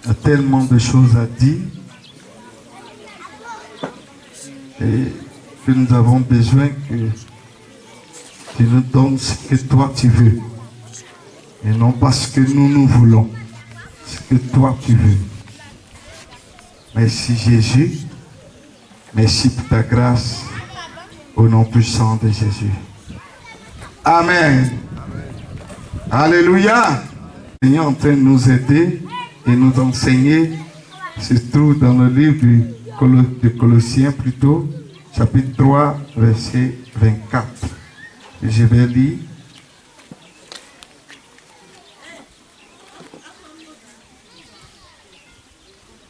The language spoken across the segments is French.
Il y a tellement de choses à dire. Et que nous avons besoin que tu nous donnes ce que toi tu veux. Et non pas ce que nous voulons. Ce que toi tu veux. Merci Jésus. Merci pour ta grâce. Au nom puissant de Jésus. Amen. Alléluia. Le Seigneur est en train de nous aider et nous enseigner. Se trouve dans le livre de Colossiens plutôt, chapitre 3, verset 24. Et je vais lire.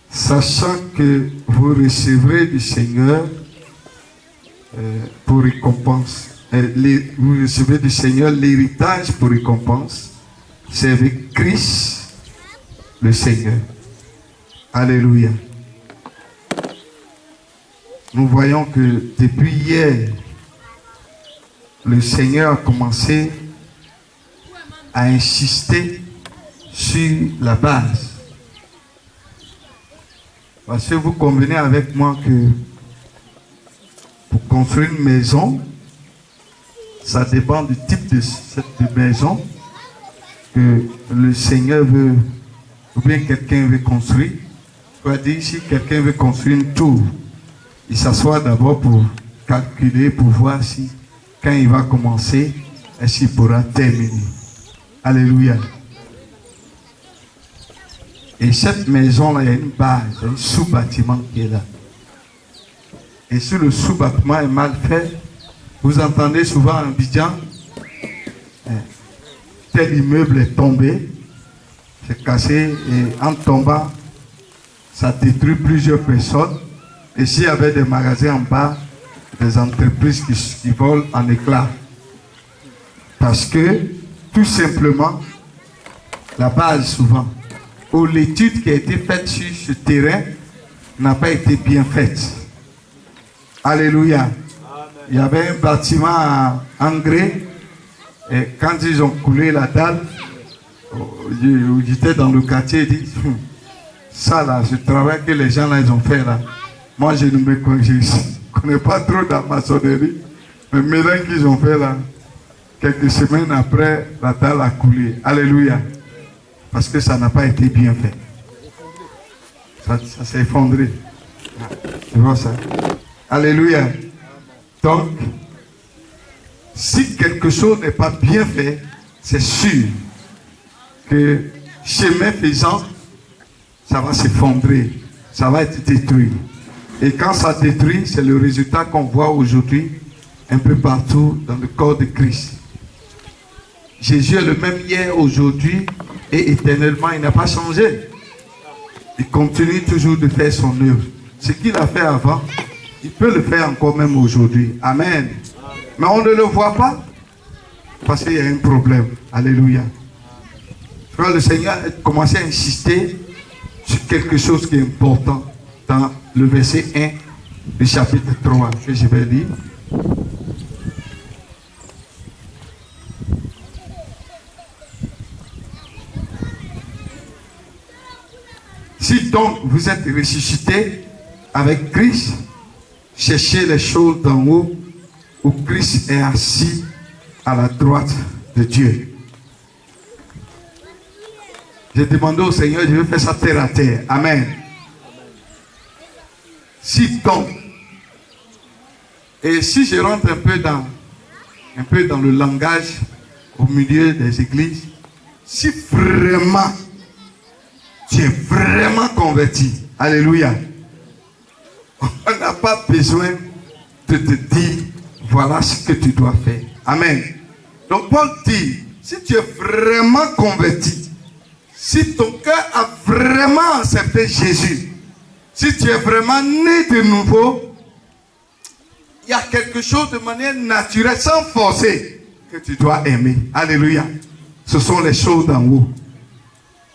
Sachant que vous recevrez du Seigneur pour récompense, vous recevrez du Seigneur l'héritage pour récompense, c'est avec Christ le Seigneur. Alléluia. Nous voyons que depuis hier, le Seigneur a commencé à insister sur la base. Parce que vous convenez avec moi que pour construire une maison, ça dépend du type de cette maison que le Seigneur veut, ou bien quelqu'un veut construire. Je dois dire, si quelqu'un veut construire une tour, il s'assoit d'abord pour calculer, pour voir si, quand il va commencer, est-ce qu'il pourra terminer. Alléluia. Et cette maison-là, il y a une base, un sous-bâtiment qui est là. Et si le sous-bâtiment est mal fait, vous entendez souvent en Abidjan, tel immeuble est tombé, c'est cassé, et en tombant, ça détruit plusieurs personnes. Et s'il y avait des magasins en bas, des entreprises qui volent en éclats. Parce que, tout simplement, la base souvent, ou l'étude qui a été faite sur ce terrain n'a pas été bien faite. Alléluia. Amen. Il y avait un bâtiment à Angré, et quand ils ont coulé la dalle, j'étais dans le quartier, ils disent, ça là, ce travail que les gens là, ils ont fait là, moi je ne me connais pas trop dans la maçonnerie, mais maintenant qu'ils ont fait là, quelques semaines après, la dalle a coulé. Alléluia. Parce que ça n'a pas été bien fait. Ça s'est effondré. Tu vois ça? Alléluia. Donc, si quelque chose n'est pas bien fait, c'est sûr que chemin faisant, ça va s'effondrer. Ça va être détruit. Et quand ça détruit, c'est le résultat qu'on voit aujourd'hui un peu partout dans le corps de Christ. Jésus est le même hier, aujourd'hui et éternellement. Il n'a pas changé. Il continue toujours de faire son œuvre. Ce qu'il a fait avant, il peut le faire encore même aujourd'hui. Amen. Mais on ne le voit pas parce qu'il y a un problème. Alléluia. Quand le Seigneur a commencé à insister sur quelque chose qui est important dans le verset 1 du chapitre 3 que je vais lire. Si donc vous êtes ressuscités avec Christ, cherchez les choses d'en haut où Christ est assis à la droite de Dieu. J'ai demandé au Seigneur, je vais faire ça terre à terre. Amen. Si donc, et si je rentre un peu dans le langage au milieu des églises, si vraiment tu es vraiment converti, alléluia, on n'a pas besoin de te dire voilà ce que tu dois faire. Amen. Donc Paul dit, si tu es vraiment converti, si ton cœur a vraiment accepté Jésus, si tu es vraiment né de nouveau, il y a quelque chose de manière naturelle, sans forcer, que tu dois aimer. Alléluia. Ce sont les choses d'en haut.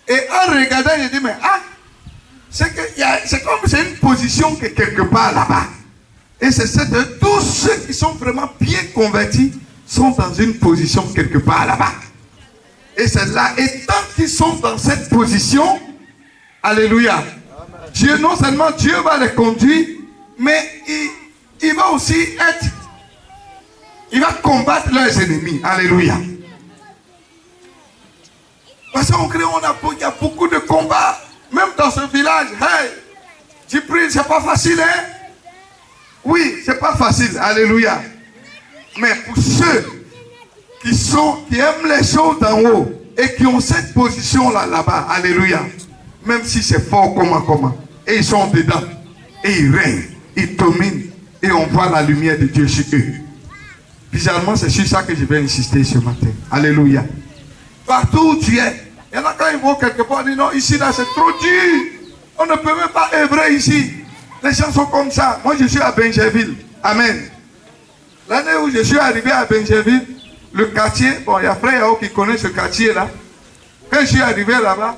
Et en regardant, je dis, mais c'est comme c'est une position qui est quelque part là-bas. Et c'est cette, tous ceux qui sont vraiment bien convertis sont dans une position quelque part là-bas. Et c'est là, et tant qu'ils sont dans cette position, Alléluia. Dieu, non seulement Dieu va les conduire, mais il va aussi être, il va combattre leurs ennemis. Alléluia. Parce qu'on crée, il y a beaucoup de combats, même dans ce village. Hey, Djibril, c'est pas facile, hein? Oui, c'est pas facile. Alléluia. Mais pour ceux qui aiment les choses d'en haut et qui ont cette position-là, là-bas, alléluia. Même si c'est fort, comment. Et ils sont dedans. Et ils règnent, ils dominent. Et on voit la lumière de Dieu chez eux. Bizarrement, c'est sur ça que je vais insister ce matin. Alléluia. Partout où tu es, il y en a quand ils vont quelque part, ils disent non, ici, là, c'est trop dur. On ne peut même pas œuvrer ici. Les gens sont comme ça. Moi, je suis à Benjerville. Amen. L'année où je suis arrivé à Benjerville, le quartier, bon, il y a Frère Yao qui connaît ce quartier-là. Quand je suis arrivé là-bas,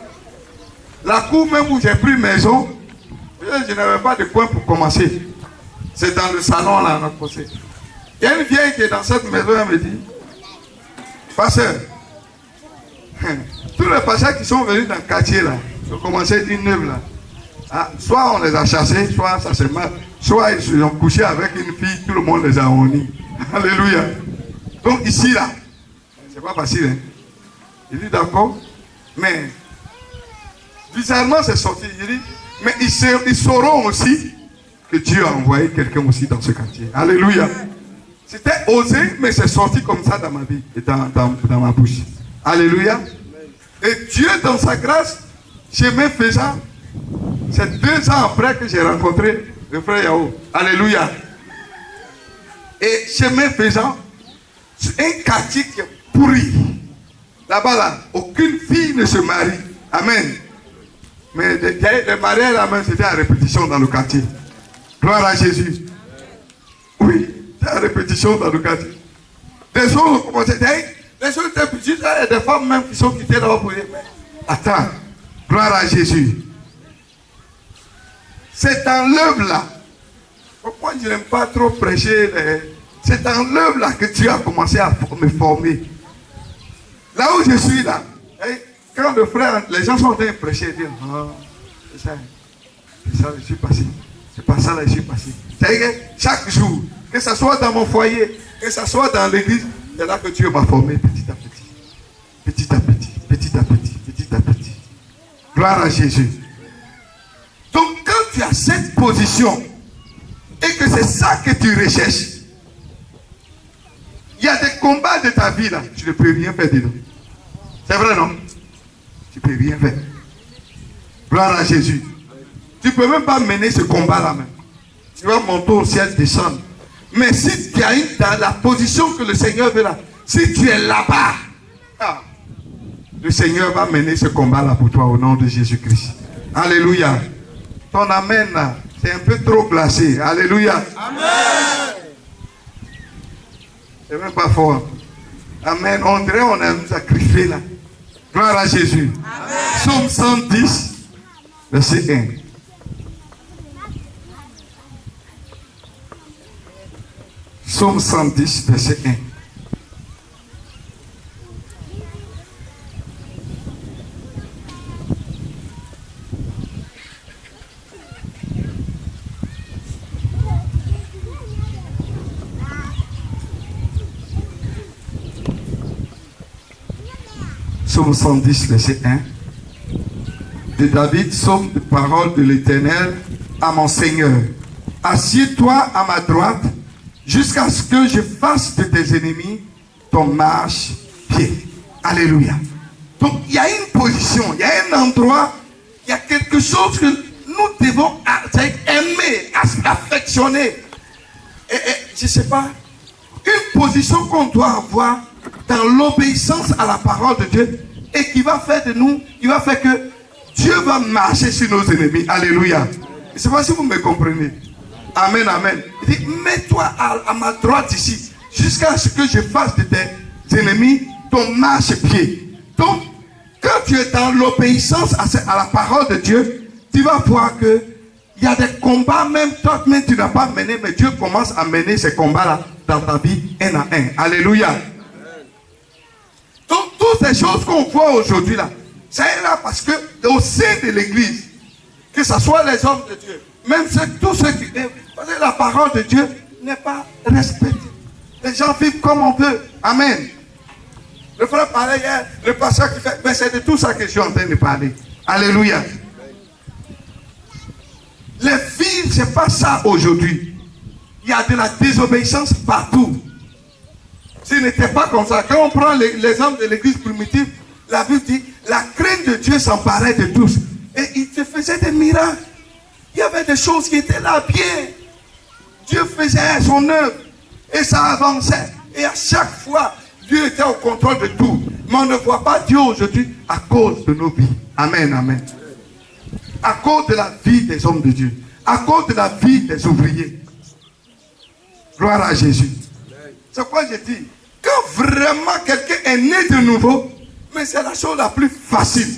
la cour même où j'ai pris maison, je n'avais pas de coin pour commencer. C'est dans le salon là, notre procès. Il y a une vieille qui est dans cette maison, elle me dit, pasteur, tous les pasteurs qui sont venus dans le quartier là, ils ont commencé une œuvre là. Ah, soit on les a chassés, soit ça s'est mal. Soit ils ont couché avec une fille, tout le monde les a honnis. Alléluia. Donc ici là, c'est pas facile. Hein? Il dit d'accord, mais bizarrement c'est sorti. Il dit, mais ils sauront aussi que Dieu a envoyé quelqu'un aussi dans ce quartier. Alléluia. C'était osé, mais c'est sorti comme ça dans ma vie et dans ma bouche. Alléluia. Et Dieu dans sa grâce, chemin faisant, c'est 2 ans après que j'ai rencontré le frère Yao. Alléluia. Et chemin faisant, c'est un quartier qui est pourri. Là-bas, là, aucune fille ne se marie. Amen. Mais les mariages, là, même, c'était à répétition dans le quartier. Gloire à Jésus. Oui, c'était à répétition dans le quartier. Des choses ont commencé. Les choses étaient petites. Il y a des femmes même qui sont quittées là-bas pour dire, mais attends, gloire à Jésus. C'est dans l'œuvre là. Pourquoi je n'aime pas trop prêcher? C'est dans l'œuvre là que Dieu a commencé à me former. Là où je suis là, quand le frère, les gens sont en train de prêcher, ils disent, oh, c'est ça, je suis passé. C'est pas ça là, je suis passé. C'est-à-dire que chaque jour, que ce soit dans mon foyer, que ce soit dans l'église, c'est là que Dieu m'a formé petit à petit. Petit à petit, petit à petit, petit à petit. Gloire à Jésus. Donc quand tu as cette position et que c'est ça que tu recherches, il y a des combats de ta vie là, tu ne peux rien faire dedans. C'est vrai, non? Tu ne peux rien faire. Gloire à Jésus. Tu ne peux même pas mener ce combat là même. Tu vas monter au ciel, descendre. Mais si tu es dans la position que le Seigneur veut là, si tu es là-bas, le Seigneur va mener ce combat là pour toi au nom de Jésus-Christ. Alléluia. Ton amen là, c'est un peu trop glacé. Alléluia. Amen. C'est même pas fort. Amen. On dirait on a nous sacrifié là. Gloire à Jésus. Amen. Psaume 110, verset 1. Psaume 110, verset 1. Psaume 110, verset 1. De David, psaume de parole de l'Éternel à mon Seigneur. Assieds-toi à ma droite jusqu'à ce que je fasse de tes ennemis ton marche-pied. Alléluia. Donc il y a une position, il y a un endroit, il y a quelque chose que nous devons aimer, affectionner. Et je ne sais pas, une position qu'on doit avoir dans l'obéissance à la parole de Dieu et qui va faire de nous, il va faire que Dieu va marcher sur nos ennemis. Alléluia. Je ne sais pas si vous me comprenez. Amen, amen. Il dit, mets-toi à ma droite ici, jusqu'à ce que je fasse de tes ennemis ton marche-pied. Donc, quand tu es dans l'obéissance à la parole de Dieu, tu vas voir que il y a des combats, même toi, même tu n'as pas mené, mais Dieu commence à mener ces combats-là dans ta vie, un à un. Alléluia. Donc, toutes ces choses qu'on voit aujourd'hui là, c'est là parce que au sein de l'église, Que ce soit les hommes de Dieu, même tous ceux qui... Parce que la parole de Dieu n'est pas respectée. Les gens vivent comme on veut. Amen. Le frère parlait hier, le pasteur qui fait... Mais c'est de tout ça que je suis en train de parler. Alléluia. Les filles, c'est pas ça aujourd'hui. Il y a de la désobéissance partout. Ce n'était pas comme ça. Quand on prend les hommes de l'église primitive, la Bible dit, la crainte de Dieu s'emparait de tous. Et il se faisait des miracles. Il y avait des choses qui étaient là bien. Dieu faisait son œuvre. Et ça avançait. Et à chaque fois, Dieu était au contrôle de tout. Mais on ne voit pas Dieu aujourd'hui à cause de nos vies. Amen, amen. À cause de la vie des hommes de Dieu. À cause de la vie des ouvriers. Gloire à Jésus. C'est quoi je dis? Quand vraiment quelqu'un est né de nouveau, mais c'est la chose la plus facile.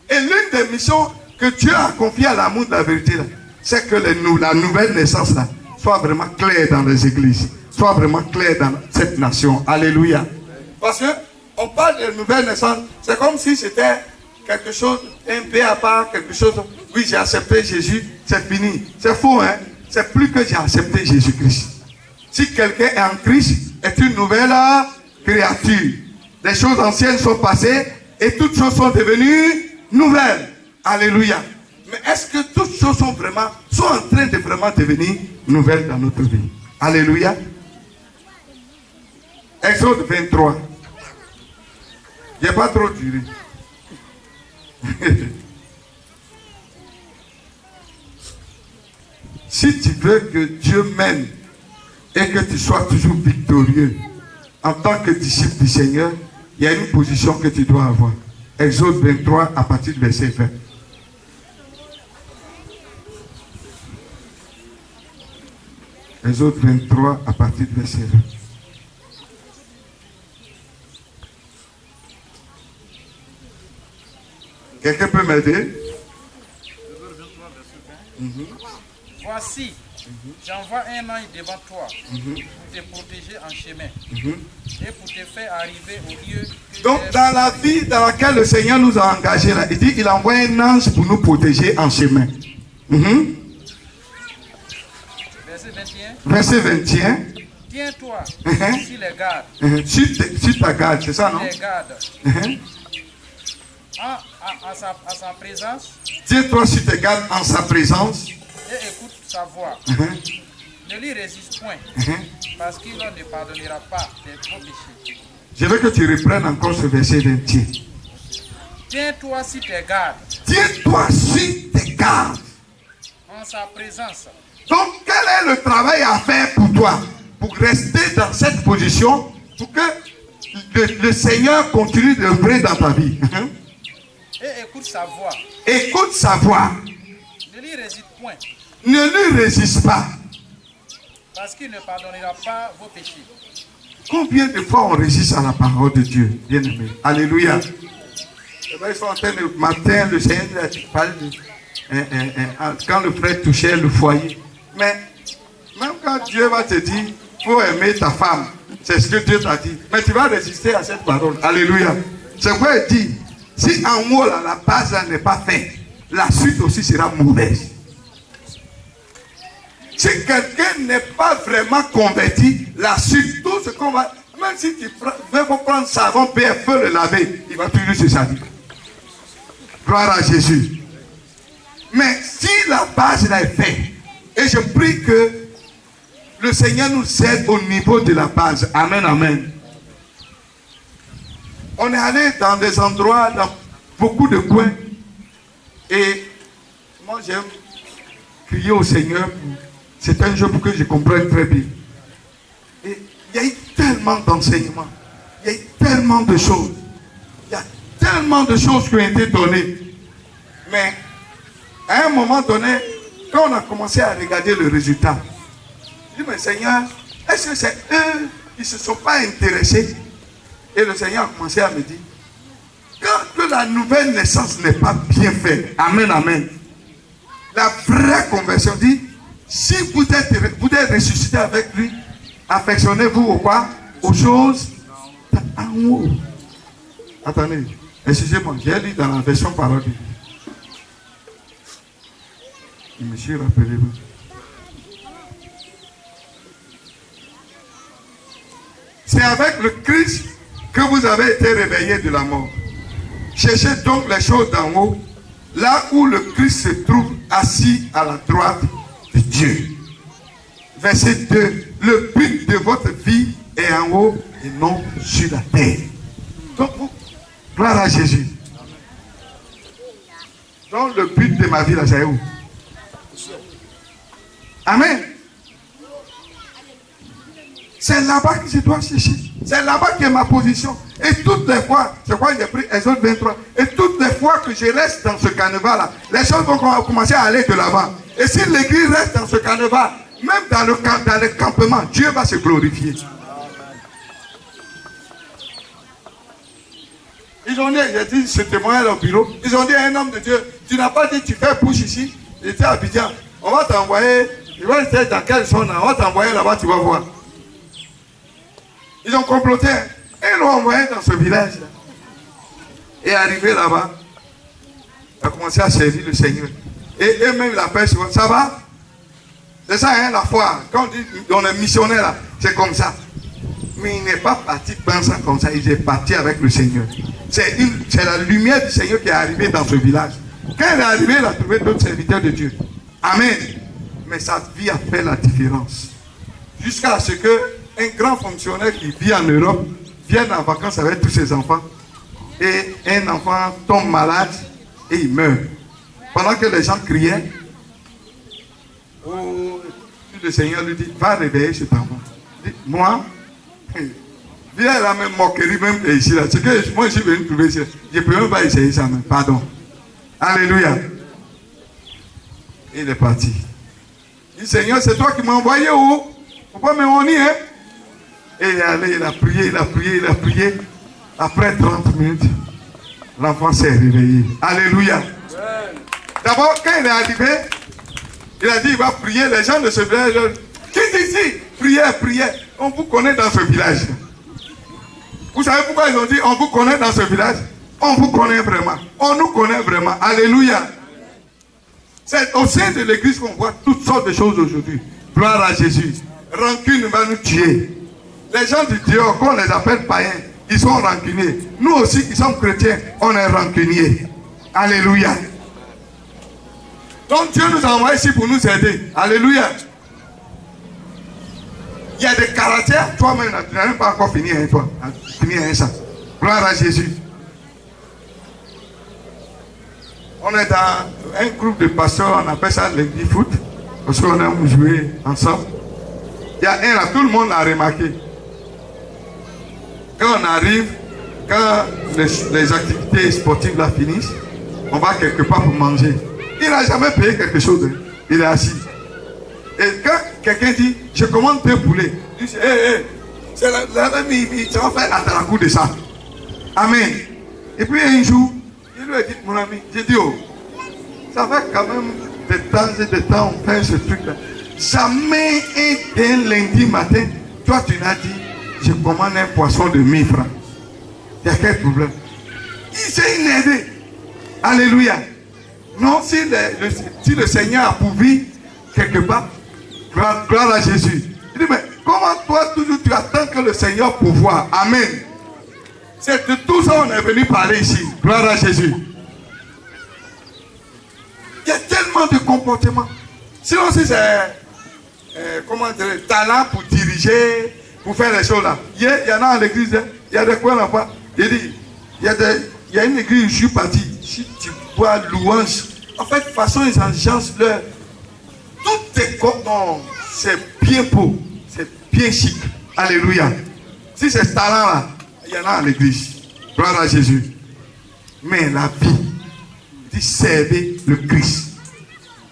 Et l'une des missions que Dieu a confiées à l'amour de la vérité, c'est que la nouvelle naissance là, soit vraiment claire dans les églises. Soit vraiment claire dans cette nation. Alléluia. Parce que on parle de nouvelle naissance, c'est comme si c'était quelque chose, un peu à part, quelque chose. Oui, j'ai accepté Jésus, c'est fini. C'est faux, hein? C'est plus que j'ai accepté Jésus-Christ. Si quelqu'un est en Christ, est une nouvelle créature. Les choses anciennes sont passées et toutes choses sont devenues nouvelles. Alléluia. Mais est-ce que toutes choses sont en train de vraiment devenir nouvelles dans notre vie? Alléluia. Exode 23. Il n'y a pas trop duré. Si tu veux que Dieu mène et que tu sois toujours victorieux en tant que disciple du Seigneur, il y a une position que tu dois avoir. Exode 23 à partir du verset 20. Exode 23 à partir du verset 20. Quelqu'un peut m'aider? Voici, j'envoie un ange devant toi pour te protéger en chemin et pour te faire arriver au lieu que... Donc, dans la vie dans laquelle le Seigneur nous a engagés, là, il dit qu'il envoie un ange pour nous protéger en chemin. Verset 21. Verset 21. Tiens-toi sur les gardes. Sur ta garde, c'est ça, non? Les gardes. À sa présence. Tiens-toi sur tes gardes en sa présence. Et écoute sa voix. Ne lui résiste point, parce qu'il ne pardonnera pas tes gros péchés. Je veux que tu reprennes encore ce verset 21. Tiens-toi sur tes gardes. Tiens-toi sur tes gardes. En sa présence. Donc, quel est le travail à faire pour toi? Pour rester dans cette position, pour que le Seigneur continue d'œuvrer dans ta vie. Et écoute sa voix. Écoute sa voix. Ne lui résiste point. Ne lui résiste pas. Parce qu'il ne pardonnera pas vos péchés. Combien de fois on résiste à la parole de Dieu, bien-aimé? Alléluia. Ils sont en train de matin, le Seigneur parle de quand le frère touchait le foyer. Mais même quand Dieu va te dire, il faut aimer ta femme, c'est ce que Dieu t'a dit. Mais tu vas résister à cette parole. Alléluia. C'est quoi il dit? Si en haut, là, la base n'est pas faite, la suite aussi sera mauvaise. Si quelqu'un n'est pas vraiment converti, la suite, tout ce qu'on va... Même si tu veux prendre savon, feu le laver, il va toujours se salir. Gloire à Jésus. Mais si la base est faite, et je prie que le Seigneur nous aide au niveau de la base. Amen, amen. On est allé dans des endroits, dans beaucoup de coins. Et moi, j'aime crier au Seigneur. C'est un jeu pour que je comprenne très bien. Et il y a eu tellement d'enseignements. Il y a eu tellement de choses. Il y a tellement de choses qui ont été données. Mais à un moment donné, quand on a commencé à regarder le résultat, je dis, mais Seigneur, est-ce que c'est eux qui ne se sont pas intéressés? Et le Seigneur a commencé à me dire, quand la nouvelle naissance n'est pas bien faite, amen, amen, la vraie conversion dit, si vous êtes ressuscité avec lui, affectionnez-vous au quoi? Aux choses en haut. Attendez, excusez-moi, j'ai lu dans la version parole de Dieu. Monsieur, rappelez-vous. C'est avec le Christ que vous avez été réveillés de la mort. Cherchez donc les choses d'en haut, là où le Christ se trouve assis à la droite de Dieu. Verset 2. Le but de votre vie est en haut et non sur la terre. Donc, gloire à Jésus. Donc, le but de ma vie, là, c'est où? Amen. C'est là-bas que je dois chercher. C'est là-bas qui est ma position. Et toutes les fois, c'est quoi j'ai pris Exode 23. Et toutes les fois que je reste dans ce canevas-là, les choses vont commencer à aller de l'avant. Et si l'église reste dans ce canevas, même dans le campement, Dieu va se glorifier. Ils ont dit, j'ai dit ce témoignage au bureau, ils ont dit à un homme de Dieu, tu n'as pas dit tu fais bouche ici, j'étais à Abidjan, on va t'envoyer, tu vas rester dans quelle zone, on va t'envoyer là-bas, tu vas voir. Ils ont comploté et ils l'ont envoyé dans ce village. Et arrivé là-bas, il a commencé à servir le Seigneur. Et eux-mêmes, la pêche, ça va? C'est ça, hein, la foi. Quand on dit on est missionnaire, là, c'est comme ça. Mais il n'est pas parti pensant comme ça, il est parti avec le Seigneur. C'est la lumière du Seigneur qui est arrivée dans ce village. Quand il est arrivé, il a trouvé d'autres serviteurs de Dieu. Amen. Mais sa vie a fait la différence. Jusqu'à ce qu'un grand fonctionnaire qui vit en Europe vienne en vacances avec tous ses enfants. Et un enfant tombe malade et il meurt. Pendant que les gens criaient, le Seigneur lui dit, va réveiller cet enfant. Il dit, moi, viens la même moquerie même que ici là. C'est que moi je suis venu trouver ici. Je ne peux même pas essayer ça même. Pardon. Alléluia. Il est parti. Il dit, Seigneur, c'est toi qui m'as envoyé où? Faut pas me honner, hein? Et il est allé, il a prié, il a prié, il a prié. Après 30 minutes, l'enfant s'est réveillé. Alléluia. D'abord, quand il est arrivé, il a dit, il va prier. Les gens de ce village, qui est ici? Prière, prière. On vous connaît dans ce village. Vous savez pourquoi ils ont dit, on vous connaît dans ce village? On vous connaît vraiment. On nous connaît vraiment. Alléluia. C'est au sein de l'église qu'on voit toutes sortes de choses aujourd'hui. Gloire à Jésus. Rancune va nous tuer. Les gens du Dieu, qu'on les appelle païens, ils sont rancuniers. Nous aussi, qui sommes chrétiens, on est rancuniers. Alléluia. Donc Dieu nous a envoyés ici pour nous aider. Alléluia. Il y a des caractères, toi-même, tu n'as même pas encore fini, hein, toi. Fini, hein, ça. Gloire à Jésus. On est dans un groupe de pasteurs, on appelle ça l'église foot, parce qu'on aime jouer ensemble. Il y a un là, tout le monde l'a remarqué. Quand on arrive, quand les activités sportives là finissent, on va quelque part pour manger. Il n'a jamais payé quelque chose, hein. Il est assis. Et quand quelqu'un dit, je commande 2 poulets, il dit, c'est la même, ça va faire la taracou de ça. Amen. Et puis un jour, il lui a dit, mon ami, j'ai dit, oh, ça fait quand même de temps et de temps on fait ce truc-là. Jamais un lundi matin, toi tu n'as dit, je commande un poisson de 1000 francs. Il y a quel problème? Il s'est énervé. Alléluia. Non, si le Seigneur a pourvu quelque part, gloire à Jésus. Il dit, mais comment toi toujours tu attends que le Seigneur pourvoie? Amen. C'est de tout ça qu'on est venu parler ici. Gloire à Jésus. Il y a tellement de comportements. Sinon, si c'est comment dire, talent pour diriger, pour faire les choses là. Il y en a dans l'église, il y a des coins là-bas. Il dit, il y a une église où je suis parti. Si tu vois louange, en fait, de toute façon, ils enchancent leur. Tout est comme c'est bien beau, c'est bien chic. Alléluia. Si c'est ce talent-là, il y en a à l'église. Gloire à Jésus. Mais la vie, dit servez le Christ.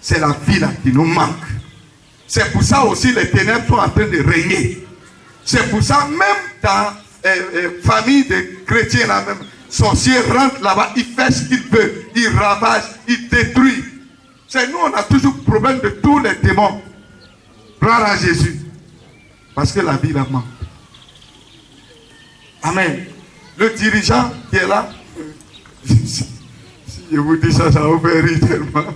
C'est la vie là qui nous manque. C'est pour ça aussi les ténèbres sont en train de régner. C'est pour ça, même dans famille de chrétiens là même, sorcier rentre là-bas, il fait ce qu'il veut, il ravage, il détruit. C'est nous, on a toujours le problème de tous les démons. Gloire à Jésus. Parce que la vie là manque. Amen. Le dirigeant qui est là, si je vous dis ça, ça vous fait rire tellement.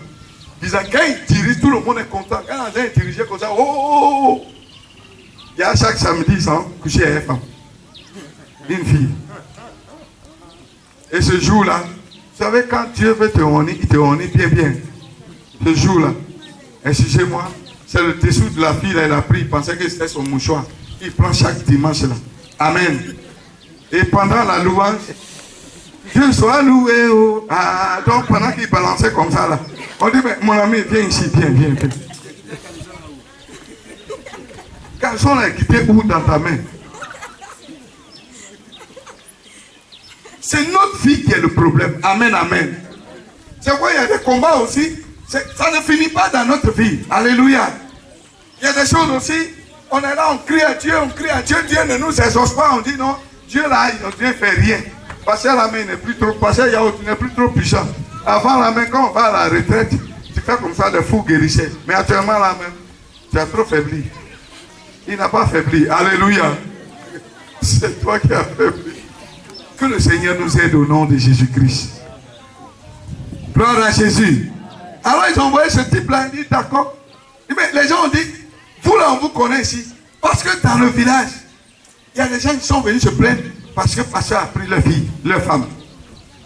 Quand il dirige, tout le monde est content. Quand il dirige comme ça, oh. Il y a chaque samedi, sans coucher avec une femme. Une fille. Et ce jour-là, vous savez, quand Dieu veut te honner, il te honne bien. Ce jour-là, excusez-moi, c'est le dessous de la fille, là, il a pris, il pensait que c'était son mouchoir. Il prend chaque dimanche là. Amen. Et pendant la louange, Dieu soit loué. Oh. Ah, donc pendant qu'il balançait comme ça là, on dit, mais mon ami, viens ici, viens. Caleçon là, quitté où dans ta main? C'est notre vie qui est le problème. Amen. C'est pourquoi il y a des combats aussi. Ça ne finit pas dans notre vie. Alléluia. Il y a des choses aussi. On est là, on crie à Dieu. Dieu ne nous exauce pas. On dit non, Dieu là, il ne fait rien. Parce que la main n'est plus trop, parce que Yahweh n'est plus trop puissant. Avant la main, quand on va à la retraite, tu fais comme ça des fous guérisseurs. Mais actuellement la main, tu as trop faibli. Il n'a pas faibli. Alléluia. C'est toi qui as faibli. Que le Seigneur nous aide au nom de Jésus-Christ. Gloire à Jésus. Alors ils ont envoyé ce type-là, il dit d'accord. Mais les gens ont dit, vous là on vous connaît ici. Parce que dans le village, il y a des gens qui sont venus se plaindre parce que le pasteur a pris leur fille, leur femme.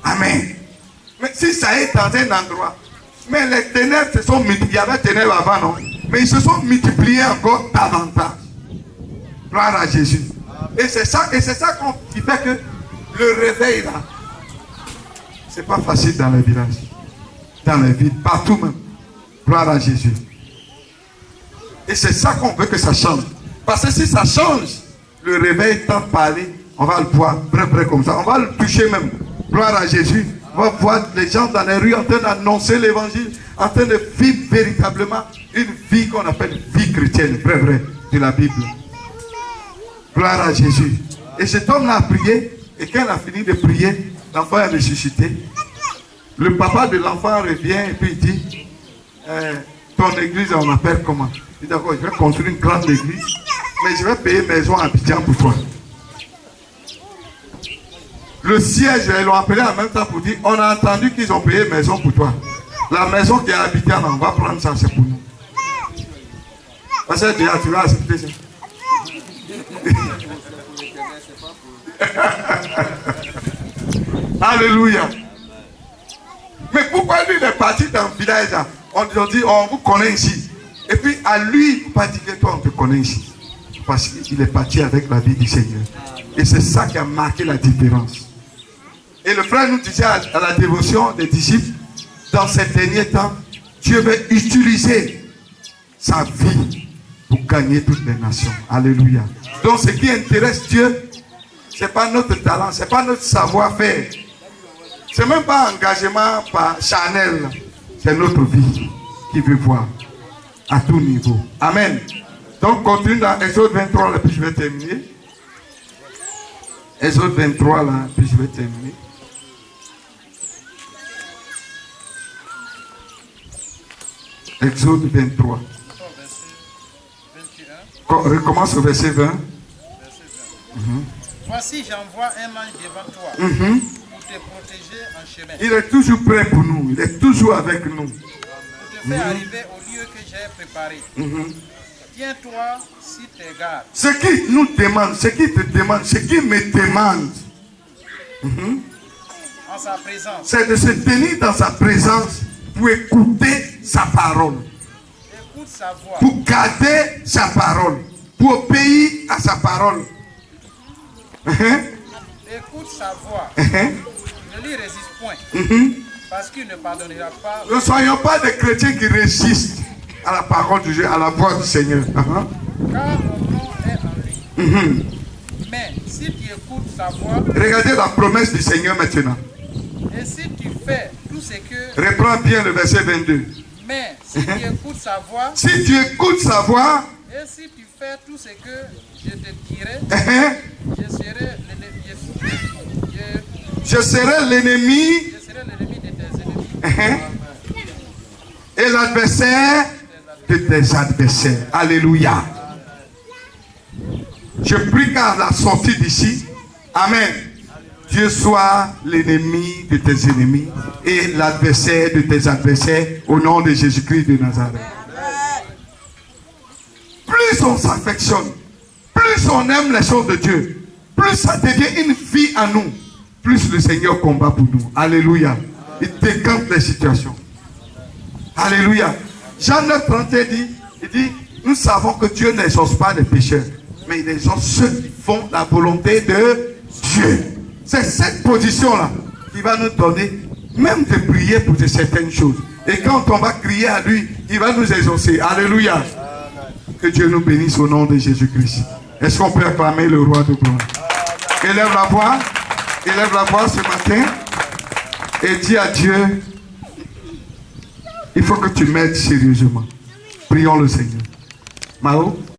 Amen. Mais si ça est dans un endroit, mais les ténèbres se sont multipliées. Il y avait ténèbres avant, non? Mais ils se sont multipliés encore davantage. Gloire à Jésus. Et c'est ça qui fait que le réveil là, c'est pas facile dans les villages, dans les villes, partout même. Gloire à Jésus. Et c'est ça qu'on veut que ça change. Parce que si ça change, le réveil tant parler, on va le voir près comme ça, on va le toucher même. Gloire à Jésus. On va voir les gens dans les rues en train d'annoncer l'évangile, en train de vivre véritablement une vie qu'on appelle vie chrétienne, vrai, de la Bible. Gloire à Jésus. Et cet homme-là a prié. Et quand il a fini de prier, l'enfant est ressuscité. Le papa de l'enfant revient et puis il dit, ton église, on l'appelle comment? Il dit d'accord, je vais construire une grande église, mais je vais payer maison à Abidjan pour toi. Le siège, ils l'ont appelé en même temps pour dire, on a entendu qu'ils ont payé maison pour toi. La maison qui est à Abidjan, on va prendre ça, c'est pour nous. Parce que déjà, tu vas accepter ça. Alléluia. Mais pourquoi lui il est parti dans le village là? On dit on vous connaît ici. Et puis à lui, il ne pas dire que toi on te connaît ici. Parce qu'il est parti avec la vie du Seigneur. Et c'est ça qui a marqué la différence. Et le frère nous disait à la dévotion des disciples, dans ces derniers temps, Dieu veut utiliser sa vie pour gagner toutes les nations. Alléluia. Donc ce qui intéresse Dieu, ce n'est pas notre talent, ce n'est pas notre savoir-faire. Ce n'est même pas engagement par Chanel. C'est notre vie qui veut voir à tout niveau. Amen. Donc continue dans Exode 23, là, puis je vais terminer. Exode 23, là, puis je vais terminer. Exode 23. Recommence au verset 20. Voici, j'envoie un ange devant toi pour te protéger en chemin. Il est toujours prêt pour nous. Il est toujours avec nous. Pour te faire arriver au lieu que j'ai préparé. Tiens-toi sur tes gardes. Ce qui nous demande, ce qui te demande, ce qui me demande, en sa présence, c'est de se tenir dans sa présence pour écouter sa parole. Écoute sa voix. Pour garder sa parole. Pour obéir à sa parole. Écoute sa voix. Ne lui résiste point. Parce qu'il ne pardonnera pas. Ne soyons pas des chrétiens qui résistent à la parole de Dieu, à la voix du Seigneur. Car mon nom est en lui. Mais si tu écoutes sa voix. Regardez la promesse du Seigneur maintenant. Et si tu fais tout ce que. Reprends bien le verset 22. Mais si tu écoutes sa voix. Si tu écoutes sa voix. Et si tu fais tout ce que je te dirai. Je serai l'ennemi de tes ennemis. Et l'adversaire de tes adversaires. Alléluia. Je prie qu'à la sortie d'ici, amen, Dieu soit l'ennemi de tes ennemis et l'adversaire de tes adversaires au nom de Jésus-Christ de Nazareth. Plus on s'affectionne, plus on aime les choses de Dieu, plus ça devient une vie à nous, plus le Seigneur combat pour nous. Alléluia. Il décante les situations. Alléluia. Jean 9, 31 dit, nous savons que Dieu n'exauce pas les pécheurs, mais il exauce ceux qui font la volonté de Dieu. C'est cette position-là qui va nous donner même de prier pour de certaines choses. Et quand on va crier à lui, il va nous exaucer. Alléluia. Que Dieu nous bénisse au nom de Jésus-Christ. Est-ce qu'on peut acclamer le roi de gloire? Élève la voix ce matin et dis à Dieu, il faut que tu m'aides sérieusement. Prions le Seigneur. Mao.